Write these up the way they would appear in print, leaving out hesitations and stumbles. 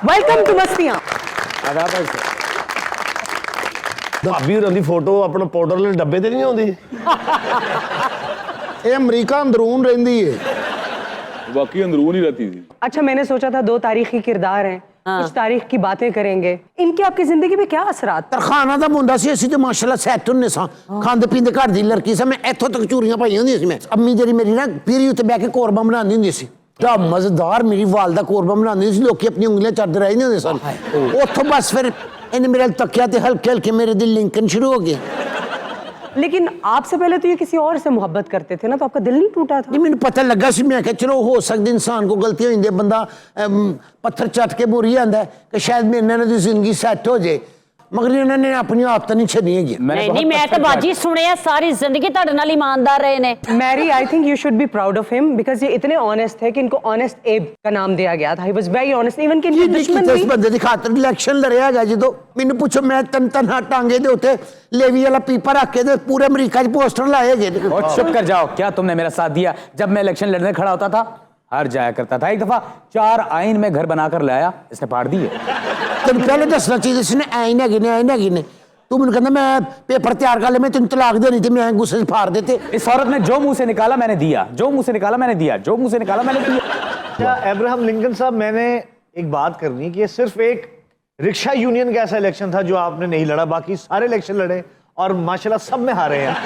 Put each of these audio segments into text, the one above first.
Welcome to मस्तियां। भाभी होਰਾਂ ਦੀ photo अपना powder वाले डब्बे ते नहीं आउंदी ये अमरीका अंदरून रहिंदी है वाकई अंदरून ही रहती थी। अच्छा मैंने सोचा था दो तारीखी किरदार हैं, कुछ तारीख की बातें करेंगे। इनके आपकी जिंदगी में क्या असरात? तरखाना दा मुंडा सी ਅਸੀਂ ਤੇ ਮਾਸ਼ਾਅੱਲਾ ਸੈੱਟ ਹੁੰਨੇ ਸਾਂ ਖਾਂਦੇ ਪੀਂਦੇ ਘਰ ਦੀ ਲੜਕੀ ਸਾਂ ਮੈਂ ਇੱਥੋਂ ਤੱਕ ਚੂਰੀਆਂ ਪਾਈਆਂ ਹੁੰਦੀਆਂ ਸੀ ਮੈਂ ਅੰਮੀ ਜਿਹੜੀ ਮੇਰੀ ਨਾ ਪੀਰੀ ਉੱਤੇ ਬਹਿ ਕੇ ਕੋਰਮਾ ਬਣਾਉਂਦੀ ਹੁੰਦੀ ਸੀ ਤਾਂ ਮਜ਼ੇਦਾਰ ਮੇਰੀ ਵਾਲਦਾ ਕੋਰਮਾ ਬਣਾਉਂਦੀ ਸੀ ਲੋਕੀ ਆਪਣੀ ਉਂਗਲੀਆਂ ਚੱਦ ਰਹੇ ਨਹੀਂ ਹੁੰਦੇ ਸਨ ਉੱਥੋਂ ਬਸ ਫਿਰ ਇਹਨੇ ਮੇਰੇ ਤੱਕਿਆ ਤੇ ਹਲਕੇ ਹਲਕੇ ਮੇਰੇ ਦਿਲ ਲਿੰਕਨ शुरू हो गए। लेकिन आपसे पहले तो ये किसी और से मोहब्बत करते थे ना, तो आपका दिल नहीं टूटा था? नहीं मैंने पता लगा सी मैं क्या चलो हो सकती इंसान को गलती हो जाती है बंदा पत्थर चट के मुरी आंदा है कि शायद मेरे नाल दी जिंदगी सेट हो जाए मगर इन्होंने अपनी आदत नहीं छड़ी है। नहीं मैं तो बाजी सुने सारी जिंदगी ਤੁਹਾਡੇ ਨਾਲ ईमानदार रहे ने। Mary I think you should be proud of him because ये इतने ऑनेस्ट थे कि इनको ऑनेस्ट एब का नाम दिया गया था। He was very honest even कि इनके दुश्मन भी बंदे दी खातर इलेक्शन लड़या गया जो मैंने पूछो मैं तन तनहा टांगे दे उते लेवी वाला पीपा रख के दे पूरे अमेरिका च पोस्टर लाए गए। और चुप कर जाओ, क्या तुमने मेरा साथ दिया जब मैं इलेक्शन लड़ने खड़ा होता था? हार जाया करता था। एक दफा 4 आइन में घर बनाकर लाया, इसने फाड़ दिए। तेन पहले दसना चाहिए इसने आइन है ने तू मैंने कहना मैं पेपर तैयार कर ले मैं तेन तलाक देनी थी मैं गुस्से से फाड़ देते। इस औरत ने जो मुंह से निकाला मैंने दिया, जो मुंह से निकाला मैंने दिया, जो मुंह से निकाला मैंने दिया। अच्छा अब्राहम लिंकन साहब, मैंने एक बात करनी कि ये सिर्फ एक रिक्शा यूनियन का ऐसा इलेक्शन था जो आपने नहीं लड़ा, बाकी सारे इलेक्शन लड़े और माशाल्लाह सब में हारे हैं।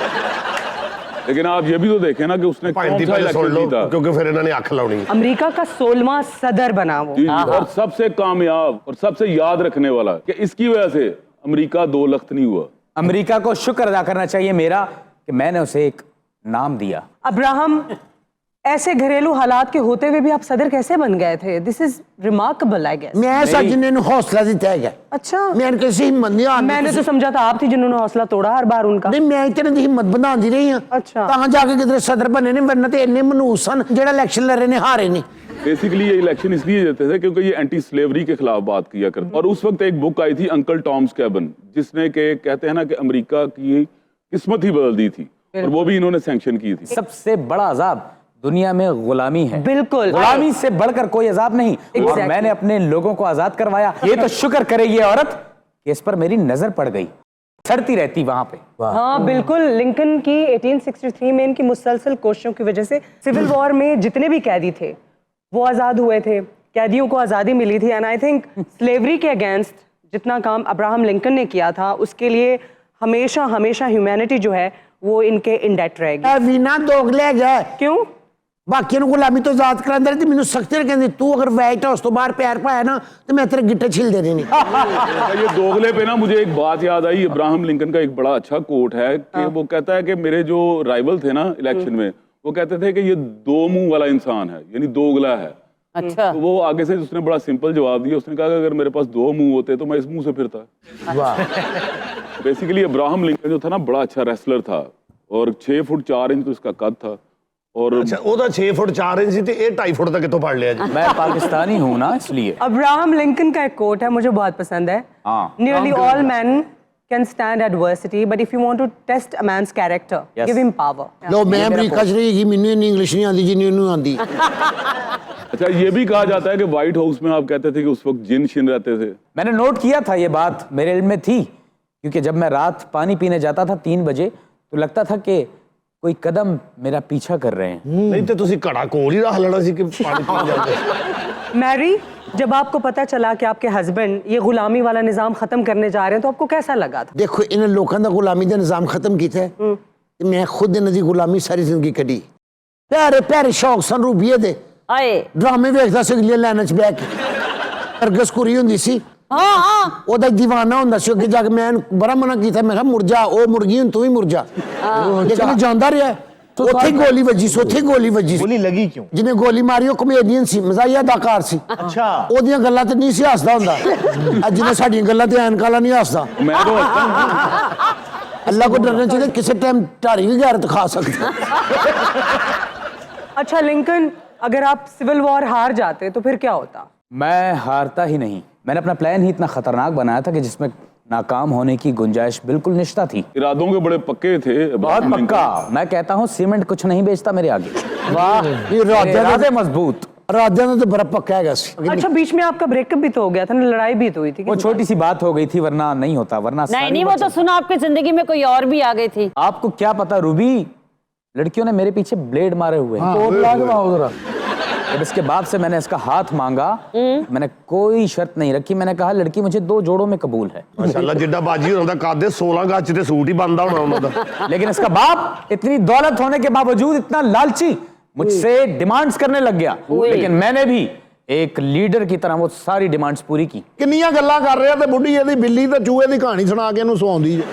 लेकिन आप ये भी तो देखें ना कि उसने कौन सा इलेक्शन जीता, क्योंकि फिर इन्होंने अख लाउनी। अमेरिका का 16वां सदर बना वो और सबसे कामयाब और सबसे याद रखने वाला कि इसकी वजह से अमेरिका 2 लख्त नहीं हुआ। अमेरिका को शुक्र अदा करना चाहिए मेरा कि मैंने उसे एक नाम दिया। अब्राहम, ऐसे घरेलू हालात के होते हुए भी आप सदर कैसे बन गए थे? This is remarkable I guess. मैं सजने नु हौसला दिता है। अच्छा मैं कैसे हिम्मत नहीं आंदी। मैंने तो समझा था आप थी जिन्होंने हौसला तोड़ा हर बार उनका। नहीं मैं इतने दी हिम्मत बनांदी रही हां। अच्छा तां जाके किधर सदर बने ने वरना ते इन्ने मनूस सन जेड़ा इलेक्शन लड़ रहे ने हारे नहीं। बेसिकली ये इलेक्शन इसलिए देते थे क्योंकि ये एंटी स्लेवरी के खिलाफ बात किया करते। और उस वक्त एक बुक आई थी अंकल टॉम्स कैबिन, जिसने के कहते हैं ना कि अमेरिका की किस्मत ही बदल दी थी और वो भी इन्होंने सैंक्शन की थी। सबसे बड़ा अजाब दुनिया में गुलामी है। बिल्कुल, गुलामी से बढ़कर कोई अजाब नहीं। और मैंने अपने लोगों को आजाद करवाया। ये तो शुक्र करे ये औरत कि इस पर मेरी नजर पड़ गई, सड़ती रहती वहां पे। हाँ बिल्कुल, लिंकन की 1863 में इनकी मुसलसल कोशिशों की वजह से सिविल वॉर में जितने भी कैदी थे वो आज़ाद हुए थे, कैदियों को आज़ादी मिली थी। एंड आई थिंक स्लेवरी के अगेंस्ट जितना काम अब्राहम लिंकन ने किया था उसके लिए हमेशा हमेशा ह्यूमैनिटी जो है वो इनके इंडेट रहेगी। वीना दोगले गए क्यों? बाकी गुलामी तो आजाद करांदे रहे मैनू सख्ती कहते तू अगर वाइट हाउस तो बाहर पैर पाया ना तो मैं तेरे गिट्टे छिल देने नहीं। ये दोगले पे ना मुझे एक बात याद आई। अब्राहम लिंकन का एक बड़ा अच्छा कोट है कि वो कहता है कि मेरे जो राइवल थे ना इलेक्शन में वो कहते थे कि ये 2 मुंह वाला इंसान है, यानी दोगला है। अच्छा तो वो आगे से उसने बड़ा सिंपल जवाब दिया। उसने कहा कि अगर मेरे पास 2 मुंह होते तो मैं इस मुंह से फिरता। वाह। बेसिकली अब्राहम लिंकन जो था ना बड़ा अच्छा रेसलर था और 6 फुट 4 इंच तो इसका कद था। और अच्छा ਉਹਦਾ 6 ਫੁੱਟ 4 ਇੰਚ ਸੀ ਤੇ ਇਹ 2.5 ਫੁੱਟ ਤੱਕ ਕਿੱਥੋਂ ਫੜ ਲਿਆ जी? मैं पाकिस्तानी हूं ना इसलिए। अब्राहम लिंकन का एक कोट है मुझे बहुत पसंद है। Nearly all men can stand adversity, but if you want to test a man's character, give him power. लो मैं अमेरिका च रही मैनू इंग्लिश नहीं आती जिन्नी उन्होंने आती। अच्छा ये भी कहा जाता है कि व्हाइट हाउस में आप कहते थे कि उस वक्त जिन शिन रहते थे। मैंने नोट किया था, ये बात मेरे इल्म में थी क्योंकि जब मैं रात पानी पीने जाता था 3 बजे तो लगता था कि कोई कदम मेरा पीछा कर रहे हैं। नहीं तो तुसी घड़ा कोल ही रख लेना सी कि पानी पी जाते। मैरी, जब आपको पता चला कि आपके हस्बैंड ये गुलामी वाला निजाम खत्म करने जा रहे हैं तो आपको कैसा लगा था? देखो इन लोगों का गुलामी का निजाम खत्म किया है मैं खुद इन्हों की गुलामी सारी जिंदगी कढ़ी। प्यारे प्यारे शौक सन रूबीए दे ड्रामे वेखदा सी अगली लाइन च बैठ के अर्गस कुरी हुंदी सी। ओदा दीवाना हुंदा सी। अगे जाके मैं बड़ा मना किया मैं मुड़ जा ओ मुर्गी हुन तू ही मुड़ जा लेकिन जांदा रहा ਉੱਥੇ ਗੋਲੀ ਵੱਜੀ ਸੀ ਉੱਥੇ ਗੋਲੀ ਵੱਜੀ ਸੀ। गोली लगी क्यों? ਜਿਹਨੇ ਗੋਲੀ ਮਾਰੀ ਉਹ ਕਮੇਡੀਅਨ ਸੀ, ਮਜ਼ਾਹੀਆ ਅਦਾਕਾਰ ਸੀ। अच्छा ਉਹਦੀਆਂ ਗੱਲਾਂ ਤੇ ਨਹੀਂ ਸੀ ਹੱਸਦਾ ਹੁੰਦਾ ਅੱਜ ਜਿਹਨੇ ਸਾਡੀਆਂ ਗੱਲਾਂ ਤੇ ਐਨਕਾਂ ਵਾਲਾ ਨਹੀਂ ਹੱਸਦਾ। मैं तो हंसता हूं। अल्लाह को डरना चाहिए किसी टाइम ढारी भी गैरत खा सकते। अच्छा लिंकन, अगर आप सिविल वॉर हार जाते तो फिर क्या होता? मैं हारता ही नहीं। मैंने अपना प्लान ही इतना खतरनाक बनाया था कि जिसमें नाकाम होने की गुंजाइश बिल्कुल निश्चित थी। इरादों के बड़े पक्के थे। बहुत पक्का। मैं कहता हूँ सीमेंट कुछ नहीं बेचता मेरे आगे। वाह, इरादे मजबूत। राजा ने तो बड़ा पक्का है गैस अच्छा बीच में आपका ब्रेकअप भी तो हो गया था ना, लड़ाई भी तो हुई थी वो छोटी सी बात हो गई थी, वरना नहीं होता, वरना नहीं नहीं, वो तो सुना आपकी जिंदगी में कोई और भी आ गई थी। आपको क्या पता रूबी, लड़कियों ने मेरे पीछे ब्लेड मारे हुए हैं। जब इसके बाप से मैंने इसका हाथ मांगा, मैंने कोई शर्त नहीं रखी, मैंने कहा लड़की मुझे 2 जोड़ों में कबूल है। माशाल्लाह जिड्डा बाजी होंदा कादे 16 गज ते सूट ही बनदा होना ਉਹਨਾਂ ਦਾ। लेकिन इसका बाप इतनी दौलत होने के बावजूद इतना लालची, मुझसे डिमांड्स करने लग गया, लेकिन मैंने भी एक लीडर की तरह वो सारी डिमांड्स पूरी की। ਕਿੰਨੀਆਂ ਗੱਲਾਂ ਕਰ ਰਿਹਾ ਤੇ ਬੁੱਢੀ ਇਹਦੀ ਬਿੱਲੀ ਤੇ ਚੂਹੇ ਦੀ ਕਹਾਣੀ ਸੁਣਾ ਕੇ ਇਹਨੂੰ ਸਵਾਉਂਦੀ ਜੇ।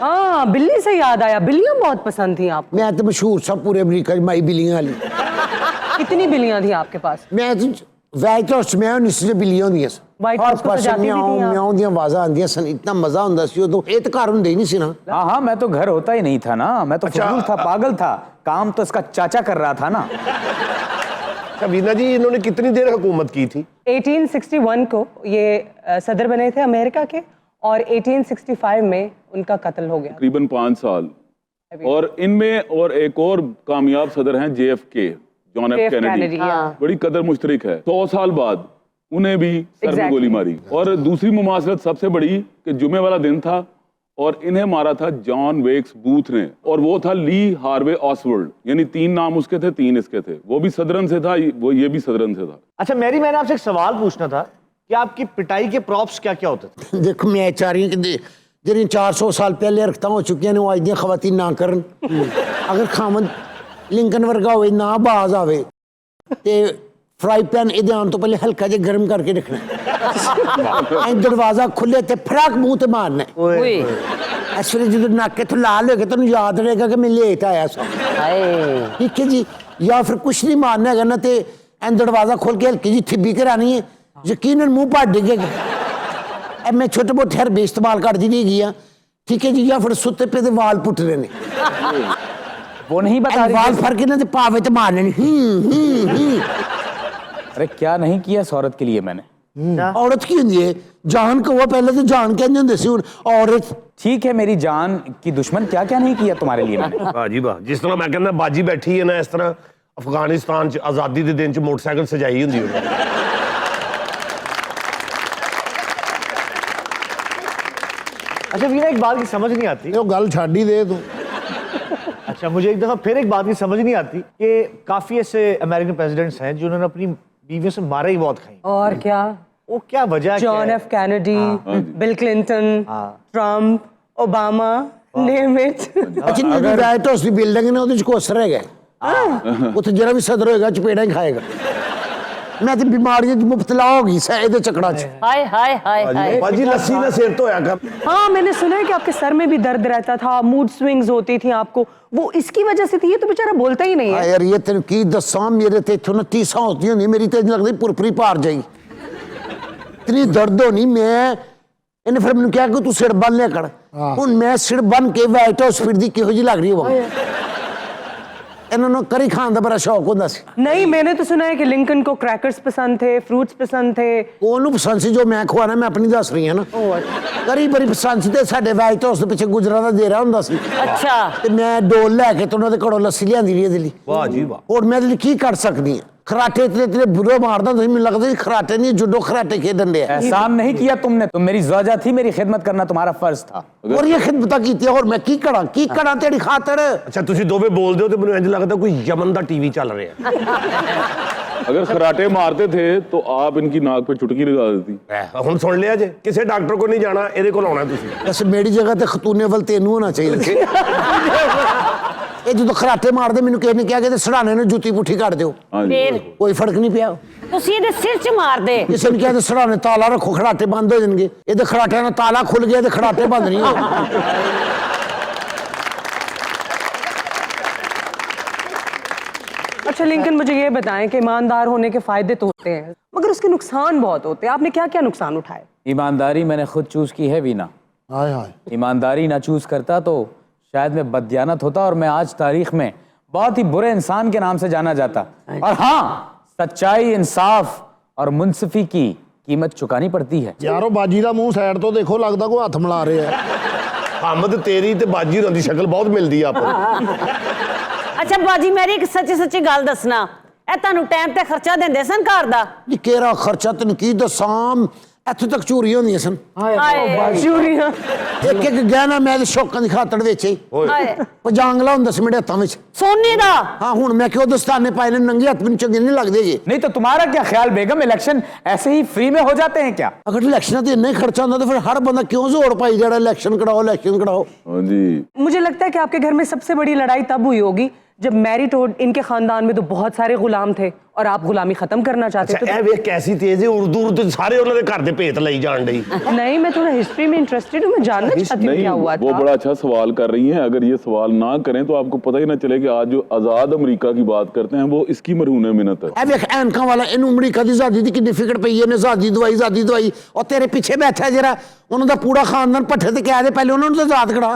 हाँ बिल्ली से याद आया, बिल्लियां बहुत पसंद थी आपको। मैं तो मशहूर सब पूरे अमरीका च माई बिल्लियां वाली। कितनी बिल्लियां थी आपके पास? मैं तो वाइट हाउस में निश्चित बिल्लियां होंदियां सन। White House को सजाती भी थी आप? म्याऊं ਦੀਆਂ ਆਵਾਜ਼ਾਂ ਆਉਂਦੀਆਂ ਸਨ, इतना मजा ਹੁੰਦਾ ਸੀ ਉਦੋਂ। ਇਹ ਤਾਂ ਘਰ ਹੁੰਦੇ ਹੀ ਨਹੀਂ ਸੀ ਨਾ। हाँ हाँ, मैं तो घर होता ही नहीं था ना, मैं तो फजूल था, पागल था, काम तो इसका चाचा कर रहा था ना। अच्छा वीना जी, इन्होंने कितनी देर हुकूमत की थी? 1861 को ये सदर बने थे अमेरिका के, और 1865 में उनका कत्ल हो गया। तकरीबन 5 साल। और इनमें और एक और कामयाब सदर हैं JFK, जॉन एफ कैनेडी। हाँ। बड़ी कदर मुश्तरक है। 100 साल बाद उन्हें भी सर में गोली मारी। और दूसरी मुमासलत सबसे बड़ी कि जुमे वाला दिन था और इन्हें मारा था जॉन वेक्स बूथ ने, और वो था ली हार्वे ऑसवर्ल्ड। यानी 3 नाम उसके थे, 3 इसके थे। वो भी सदरन से था, वो ये भी सदरन से था। अच्छा मैंने आपसे एक सवाल पूछना था कि आपकी पिटाई के प्रॉप्स क्या क्या होते थे? देखो मैं चाह रही हूँ कि ਜਿਹੜੀ 400 ਸਾਲ ਪਹਿਲੇ ਹਰਕਤਾਂ ਹੋ ਚੁੱਕੀਆਂ ਨੇ ਉਹ ਅੱਜ ਦੀਆਂ ਖਵਾਤੀਨ ਨਾ ਕਰਨ। ਅਗਰ ਖਾਮਦ ਲਿੰਕਨ ਵਰਗਾ ਹੋਵੇ, ਨਾ ਬਾਜ਼ ਆਵੇ ਤੇ ਫਰਾਈ ਪੈਨ ਇਹਦੇ ਆਉਣ ਤੋਂ ਪਹਿਲੇ ਹਲਕਾ ਜਿਹਾ ਗਰਮ ਕਰਕੇ ਰੱਖਣਾ। ਐਂ ਦਰਵਾਜ਼ਾ ਖੁੱਲੇ ਤੇ ਫਰਾਕ ਮੂੰਹ ਤੇ ਮਾਰਨਾ। ਓਏ ਇਸ ਵੇਲੇ ਜਦੋਂ ਨੱਕ ਤੋਂ ਲਾਲ ਹੋ ਗਿਆ ਤੁਹਾਨੂੰ ਯਾਦ ਰਹੇਗਾ ਕਿ ਮੈਂ ਲੇਟ ਆਇਆ ਸਾਂ। ਹਾਏ ठीक है जी, या फिर कुछ नहीं मारना है ना तो एन दरवाजा खोल के हल्की जी थिब्बी करानी है, यकीनन मुंह पाट डिगेगा। अब मैं छोटे मोटे हर भी इस्तेमाल कर दी नहीं गया, ठीक है जी। या फिर सुते पे तो वाल पुट रहे ने, वो नहीं बता रही वाल थी। फर के ना तो पावे तो मारने नहीं। अरे क्या नहीं किया इस औरत के लिए मैंने। औरत की होंगी है जान को, वो पहले तो जान कहते होंगे सी, हुण औरत। ठीक है, मेरी जान की दुश्मन क्या क्या नहीं किया तुम्हारे लिए मैंने। वाह जी वाह, जिस तरह मैं कहना बाजी बैठी है ना, इस तरह अफगानिस्तान च आजादी के दिन च मोटरसाइकिल सजाई होंदी होगी। अच्छा वीना, एक बात की समझ नहीं आती। ਉਹ ਗੱਲ ਛੱਡ ਹੀ ਦੇ ਤੂੰ। अच्छा मुझे एक दफा फिर एक बात की समझ नहीं आती कि काफी ऐसे अमेरिकन प्रेसिडेंट्स हैं जिन्होंने अपनी बीवियों से मारा ही बहुत खाई। और क्या, वो क्या वजह क्या जॉन है? F Kennedy, bill Clinton, Trump, Obama, name it. अच्छा नहीं, वाइट हाउस की बिल्डिंग ने ਉਹਦੇ ਚ ਕੋਸ ਰਹਿ ਗਿਆ। ਉੱਥੇ ਜਿਹੜਾ ਵੀ ਸਦਰ ਹੋਏਗਾ ਚਪੇੜਾ ਹੀ ਖਾਏਗਾ। मैं तो बीमारियों में मुब्तला हो गई सा ਇਹਦੇ ਚੱਕਰਾਂ ਚ। हाय हाय हाय हाय। बाजी लस्सी ने सिर धोया कर। हाँ मैंने सुना है कि आपके सर में भी दर्द रहता था, मूड स्विंग्स होती थी आपको, वो इसकी वजह से थी। ये तो बेचारा बोलता ही नहीं है। यार ये तेन की दसा, मेरे ते इथों 29 होती होंगी, मेरी तो लगती पुरपुरी पार जाएगी, इतनी दर्द होनी। मैं इन्हें फिर मैंने कहा कि तू सिर बन लिया कर। हुण मैं सिर बन के वाइट हाउस फिरदी किहो जी लग रही हो। इन्होंने करी खान का बड़ा शौक होता सी। नहीं, मैंने तो सुना है कि लिंकन को क्रैकर्स पसंद थे, फ्रूट्स पसंद थे। ਉਹਨੂੰ ਪਸੰਦ ਸੀ ਜੋ ਮੈਂ ਖਵਾਣਾ, ਮੈਂ ਆਪਣੀ ਦੱਸ ਰਹੀ ਹਾਂ ਨਾ। ਕਰੀ ਬੜੀ ਪਸੰਦ ਸੀ ਤੇ ਸਾਡੇ ਵਾਈਟ ਹਾਊਸ ਦੇ ਪਿੱਛੇ ਗੁਜਰਾਂ ਦਾ ਦੇਰਾ ਹੁੰਦਾ ਸੀ। अच्छा ਤੇ ਮੈਂ ਡੋਲ ਲੈ ਕੇ ਤੇ ਉਹਨਾਂ ਦੇ ਘਰੋਂ ਲੱਸੀ ਲਿਆਂਦੀ ਰਹੀ ਇਹਦੇ ਲਈ। वाह जी वाह। ਹੋਰ ਮੈਂ ਇਹਦੇ ਲਈ ਕੀ ਕਰ ਸਕਦੀ ਹਾਂ? ਖਰਾਟੇ ਤੇ ਬੁਰੇ ਮਾਰਦਾ ਤੁਸੀਂ, ਮੈਨੂੰ ਲੱਗਦਾ ਸੀ ਖਰਾਟੇ ਨਹੀਂ ਜੁਡੋ ਖਰਾਟੇ ਖੇਡਣ ਦੇ। एहसान नहीं किया तुमने, तुम मेरी ज़ौजा थी, मेरी खिदमत करना तुम्हारा फर्ज था। और ये खिदमत की और मैं की करा तेरी खातर। अच्छा तुसी दोवे बोलदे हो ते मैनूं इंज लगदा कोई यमन दा टीवी चल रहा अगर खराटे मारते थे तो आप इनकी नाक पे चुटकी लगा देती। है। हुण सुन लिया जे, किसी डॉक्टर को नहीं जाना, ਇਹਦੇ ਕੋਲ ਆਉਣਾ ਤੁਸੀਂ। बस मेरी जगह ते खतूने वाल तेनू होना चाहिए। ਇਹ ਜਦੋਂ ਖਰਾਟੇ ਮਾਰਦੇ ਮੈਨੂੰ ਕਿਸੇ ਨੇ ਕਿਹਾ ਕਿ ਸੜਾਣੇ ਨੂੰ ਜੁੱਤੀ ਪੁੱਠੀ ਕੱਢ ਦਿਓ, हाँ जी। फिर ਕੋਈ ਫਰਕ ਨਹੀਂ ਪਿਆ। ਤੁਸੀਂ ਇਹਦੇ ਸਿਰ 'ਚ ਮਾਰ ਦੇ। ਕਿਸੇ ਨੇ ਕਿਹਾ ਸੜਾਣੇ ਤਾਲਾ ਰੱਖੋ, ਖਰਾਟੇ ਬੰਦ ਹੋ ਜਾਣਗੇ। ਇਹਦੇ ਖਰਾਟਿਆਂ ਦਾ ਤਾਲਾ ਖੁੱਲ ਗਿਆ ਤੇ ਖਰਾਟੇ ਬੰਦ ਨਹੀਂ ਹੋਏ। अच्छा लिंकन, मुझे ये बताएं कि ईमानदार होने के फायदे तो होते हैं मगर उसके नुकसान बहुत होते हैं। आपने क्या क्या नुकसान उठाए? ईमानदारी मैंने खुद चूज की है वीना। ਹਾਏ ਹਾਏ। ईमानदारी ना चूज करता तो शायद मैं बददियानत होता और मैं आज तारीख में बहुत ही बुरे इंसान के नाम से जाना जाता। और हाँ, सच्चाई, इंसाफ और मुंसिफी की कीमत चुकानी पड़ती है। ਯਾਰੋ ਬਾਜੀ ਦਾ ਮੂੰਹ ਸਾਈਡ ਤੋਂ ਦੇਖੋ, ਲੱਗਦਾ ਕੋਈ ਹੱਥ ਮਿਲਾ ਰਿਹਾ ਹੈ। हमद तेरी ते बाजी होंदी शक्ल बहुत मिलदी आ आपको। अच्छा बाजी मेरी एक सच्ची सच्ची गल दसना, ਇਹ ਤੁਹਾਨੂੰ ਟਾਈਮ ਤੇ ਖਰਚਾ ਦਿੰਦੇ ਸਨ ਘਰ ਦਾ? ਜੀ ਕਿਹੜਾ ਖਰਚਾ ਤੈਨੂੰ ਕੀ ਦੱਸਾਂ, ਇੱਥੋਂ ਤੱਕ ਚੋਰੀ ਹੁੰਦੀਆਂ ਸਨ। चूड़ियां ਇੱਕ ਇੱਕ ਗਹਿਣਾ ਮੈਂ ਤੇ ਸ਼ੌਕਾਂ ਦੀ ਖਾਤਰ ਵੇਚੇ। ਹਾਏ ਪਜਾਂਗਲਾ ਹੁੰਦਾ ਸੀ ਮੇਰੇ ਹੱਥਾਂ ਵਿੱਚ। ਸੋਨੇ ਦਾ? ਹਾਂ ਹੁਣ ਮੈਂ ਕਿਉਂ ਦਸਤਾਨੇ ਪਾਏ ਨੇ, ਨੰਗੇ ਹੱਥ ਮੈਨੂੰ ਚੰਗੇ ਨਹੀਂ ਲੱਗਦੇ ਜੀ। नहीं तो तुम्हारा क्या ख्याल बेगम, इलेक्शन ऐसे ही फ्री में हो जाते हैं क्या? ਅਗਰ ਇਲੈਕਸ਼ਨਾਂ ਤੇ ਇੰਨਾ ਹੀ ਖਰਚਾ ਹੁੰਦਾ ਤਾਂ ਫਿਰ ਹਰ ਬੰਦਾ ਕਿਉਂ ਜ਼ੋਰ ਪਾਈ ਜਿਹੜਾ ਇਲੈਕਸ਼ਨ ਕਰਾਓ ਇਲੈਕਸ਼ਨ ਕਰਾਓ। हाँ जी। मुझे लगता है कि आपके घर में सबसे बड़ी लड़ाई तब हुई होगी जब मैरी टोड, इनके खानदान में तो बहुत सारे गुलाम थे और आप गुलामी खत्म करना चाहते ਅੱਛਾ थे। ਇਹ ਵੇਖ ਕੈਸੀ ਤੇਜ਼ ਹੈ, ਉਰਦੂ ਸਾਰੇ ਉਹਨਾਂ ਦੇ ਘਰ ਦੇ ਭੇਤ ਲਈ ਜਾਣ ਡਈ। नहीं, मैं थोड़ा हिस्ट्री में इंटरेस्टेड हूँ, मैं जानना चाहती हूँ नहीं, क्या हुआ वो था। बड़ा अच्छा सवाल कर रही हैं। अगर ये सवाल ना करें तो आपको पता ही ना चले कि आज जो आजाद अमेरिका की बात करते हैं वो इसकी मरहून मिन्नत है। ਇਹ ਵੇਖ ਐਨਕਾਂ ਵਾਲਾ, ਇਹਨੂੰ ਅਮਰੀਕਾ ਦੀ ਆਜ਼ਾਦੀ ਦੀ ਕਿੰਨੀ ਫਿਕਰ ਪਈ ਹੈ, ਇਹਨੇ ਆਜ਼ਾਦੀ ਦਵਾਈ ਔਰ ਤੇਰੇ ਪਿੱਛੇ ਬੈਠਾ ਜਿਹੜਾ ਉਹਨਾਂ ਦਾ ਪੂਰਾ ਖਾਨਦਾਨ ਪੱਠੇ ਤੇ ਕਹਿ ਦੇ ਪਹਿਲੇ ਉਹਨਾਂ ਨੂੰ ਤਾਂ ਆਜ਼ਾਦ ਕਰਾ।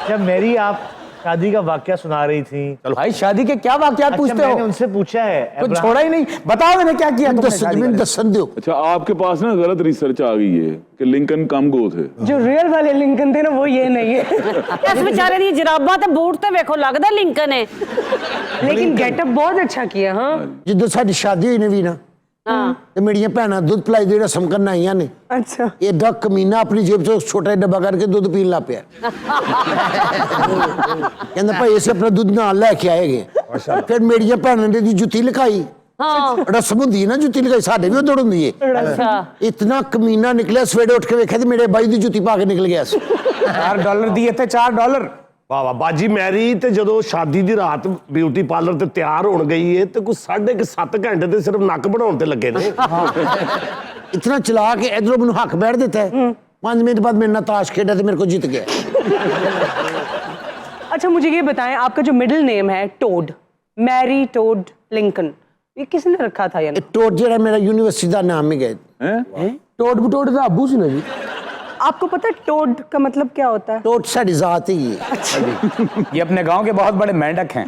जब मेरी आप शादी का वाकया सुना रही थी, भाई शादी के क्या वाकयात अच्छा पूछते मैंने हो? उनसे पूछा है कुछ अब्राहम- छोड़ा ही नहीं, बताओ मैंने क्या किया तुमने शादी ਮੈਨੂੰ में? ਦੱਸਣ ਦਿਓ। अच्छा आपके पास ना गलत रिसर्च आ गई है कि लिंकन कम गो थे। जो रियल वाले लिंकन थे ना वो ये नहीं है। ਇਸ ਵਿਚਾਰੇ ਦੀ ਜਰਾਬਾਂ ਤੇ ਬੂਟ ਤੇ ਵੇਖੋ, ਲੱਗਦਾ ਲਿੰਕਨ ਹੈ। लेकिन गेटअप बहुत अच्छा किया। हाँ ਜਦੋਂ ਸਾਡੀ ਸ਼ਾਦੀ ਹੋਈ ਨਵੀਂ ਨਾ, ਹਾਂ ਤੇ ਮੇਰੀਆਂ ਭੈਣਾਂ ਦੁੱਧ ਪਿਲਾਈ ਦੀ ਰਸਮ ਕਰਨ ਆਈਆਂ ਨੇ। अच्छा। ਇਹ ਕਮੀਨਾ ਆਪਣੀ ਜੇਬ ਤੋਂ ਛੋਟਾ ਜਿਹਾ ਡੱਬਾ ਕਰਕੇ ਦੁੱਧ ਪੀਣ ਲੱਗ ਪਿਆ। ਕਹਿੰਦਾ ਭਾਈ ਅਸੀਂ ਆਪਣਾ ਦੁੱਧ ਨਾਲ ਲੈ ਕੇ ਆਏਗੇ। ਫਿਰ ਮੇਰੀਆਂ ਭੈਣਾਂ ਨੇ ਦੀ ਜੁੱਤੀ ਲਕਾਈ। ਹਾਂ ਰਸਮ ਹੁੰਦੀ ਹੈ ਨਾ ਜੁੱਤੀ ਲਕਾਈ, ਸਾਡੇ ਵੀ ਉਧੜ ਹੁੰਦੀ ਹੈ। ਅੱਛਾ ਇਤਨਾ ਕਮੀਨਾ ਨਿਕਲਿਆ, ਸਵੇਰੇ ਉੱਠ ਕੇ ਵੇਖਿਆ ਤੇ ਮੇਰੇ ਬਾਈ ਦੀ ਜੁੱਤੀ ਪਾ ਕੇ ਨਿਕਲ ਗਿਆ ਸੀ। $4 दिए थे, $4। ਵਾਹ ਵਾਹ ਬਾਜੀ ਮੈਰੀ ਤੇ ਜਦੋਂ ਸ਼ਾਦੀ ਦੀ ਰਾਤ ਬਿਊਟੀ ਪਾਰਲਰ ਤੇ ਤਿਆਰ ਹੋਣ ਗਈ ਏ ਤੇ ਕੋਈ 7.5 ਘੰਟੇ ਤੇ ਸਿਰਫ ਨੱਕ ਬਣਾਉਣ ਤੇ ਲੱਗੇ ਨੇ। इतना चला के इधरों मैंने हक बैठ देता है, 5 मिनट बाद मेरे ना ताश खेला तो मेरे को जीत गया। अच्छा मुझे ये बताएं, आपका जो मिडिल नेम है टोड, मैरी टोड लिंकन, ये किसने रखा था? यानी टोट जेड़ा मेरा यूनिवर्सिटी का नाम ही गए। हैं? टोट बटोट का अबू सी ना जी। आपको पता है टोड का मतलब क्या होता है? टोट साड़ी जात ही है। ये अपने गांव के बहुत बड़े मेंढक हैं।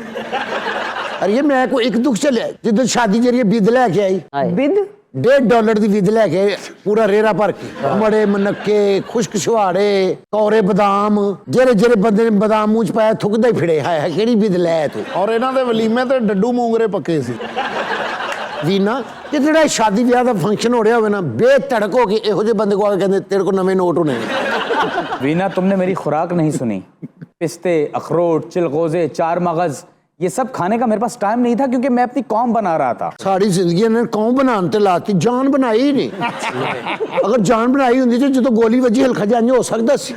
अरे ये मैं को एक दुख चले जिधर शादी जरिए बिद लेके आई, विद $1.5 ਦੀ ਵਿਦ ਲੈ ਕੇ ਪੂਰਾ ਰੇਰਾ ਭਰ ਕੇ, ਮੜੇ ਮਨੱਕੇ, ਖੁਸ਼ਕ ਛੁਹਾੜੇ, ਕੌਰੇ ਬਦਾਮ, ਜਿਹੜੇ ਬੰਦੇ ਨੇ ਬਦਾਮ ਮੂੰਹ ਚ ਪਾਇਆ ਥੁੱਕਦਾ ਹੀ ਫਿੜੇ। ਹਾਏ ਕਿਹੜੀ ਵਿਦ ਲੈ ਤੂੰ। ਔਰ ਇਹਨਾਂ ਦੇ ਵਲੀਮੇ ਤੇ ਡੱਡੂ ਮੂੰਗਰੇ ਪੱਕੇ ਸੀ। ਵੀਨਾ ਕਿ ਜਿਹੜਾ ਸ਼ਾਦੀ ਵਿਆਹ ਦਾ ਫੰਕਸ਼ਨ ਹੋ ਰਿਹਾ ਹੋਵੇ ਨਾ, ਬੇਧੜਕ ਹੋ ਕੇ ਇਹੋ ਜਿਹੇ ਬੰਦੇ ਕੋ ਆ ਕੇ ਕਹਿੰਦੇ ਤੇਰੇ ਕੋ ਨਵੇਂ ਨੋਟ ਹੋਣੇ ਨੇ। वीना तुमने मेरी खुराक नहीं सुनी। पिस्ते, अखरोट, चिलगोजे, 4 मगज, ये सब खाने का मेरे पास टाइम नहीं था क्योंकि मैं अपनी कौम बना रहा था। ਸਾਡੀ ਜ਼ਿੰਦਗੀ ਇਹਨਾਂ ਨੇ ਕੌਮ ਬਣਾਉਣ ਤੇ ਲਾਤੀ, ਜਾਨ ਬਣਾਈ ਹੀ ਨਹੀਂ। ਅਗਰ ਜਾਨ ਬਣਾਈ ਹੁੰਦੀ ਤੇ ਜਦੋਂ ਗੋਲੀ ਵੱਜੀ ਹਲਕਾ ਜਾਂਜ ਹੋ ਸਕਦਾ ਸੀ।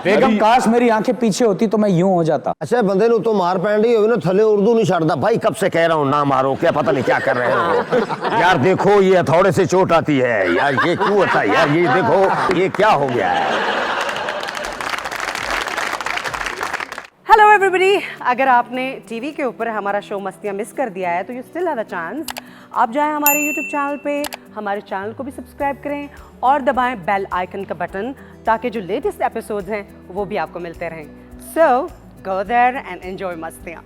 बेगम काश मेरी आंखें पीछे होती तो मैं यूं हो जाता। अच्छा बंदे नु तो मार पैन रही होगी ना, थले उर्दू नहीं छड़ता भाई, कब से कह रहा हूँ ना मारो, क्या पता नहीं क्या कर रहे हो यार। देखो ये हथौड़े से चोट आती है यार, ये क्यों होता है यार, ये देखो ये क्या हो गया है। हेलो एवरीबॉडी, अगर आपने टीवी के ऊपर हमारा शो मस्तियाँ मिस कर दिया है तो you still have a chance. आप जाएं हमारे यूट्यूब चैनल पे, हमारे चैनल को भी सब्सक्राइब करें और दबाएं बेल आइकन का बटन, ताकि जो लेटेस्ट एपिसोड्स हैं वो भी आपको मिलते रहें। सो गो देयर एंड एंजॉय मस्तियाँ।